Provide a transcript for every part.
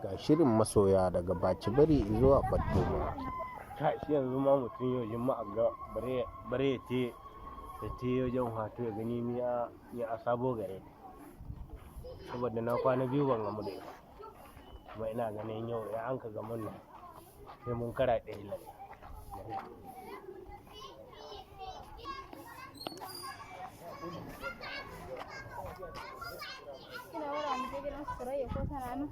Ga shirin masoya daga Bacibari zuwa Fattoma. Shi yanzu ma mutum yau juma'a ga bare ya te wajen wato ya gani ni a sabo gare saboda na kwana biyu ban gamu da ita kuma ina ganin yau ya an ka gamun nan sai mun kara ɗaya lai. Kina wara mu je gidan Surayya ko tana nan?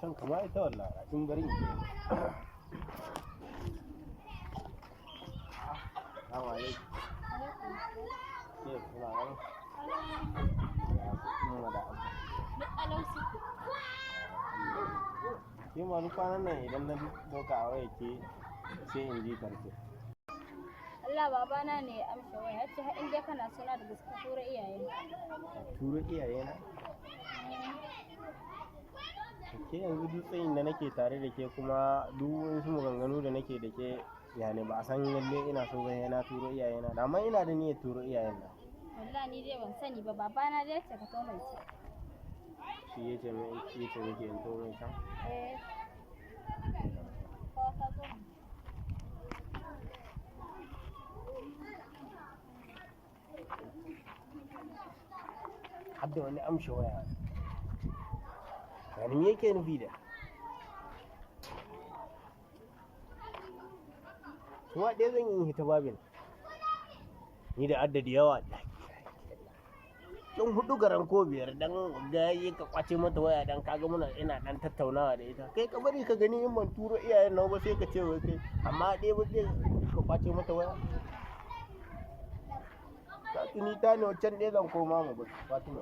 Can kama ita wallahi a cikin garin ke. Assalamu alaikum. Ke kuna nan? Muna da abu. Ke ma duk kwanan nan idan na doka a waya ke sai in ji karfe. Allah babana ne ya amsa waya ya ce har in dai kana suna da gaske tura iyayen. Tura iyayena? Ke yanzu duk tsayin da nake tare da ke kuma duk wasu maganganu da nake da ke yani ba a san lalle ina so ba yana turo iyayena da amma ina da niyyar turo iyayen na. Wallahi ni dai ban sani ba babana dai ce ka to mai ce. Shi yace muke in to mai can. Ko ka zo. Hadda wani amshi waya. Ganin yake nufi da. Kuma ɗaya zan yi hita babin. Ni da addadi yawa. Kin hudu garan ko biyar dan ga yi ka kwace mata waya dan kaga ina dan tattaunawa da ita. Kai ka bari ka gani in ban turo iyayen nawa ba sai ka ce wai kai amma ɗaya ba zai ka kwace mata waya. Ta tuni ta ne wancan ɗaya zan koma mu ba Fatima.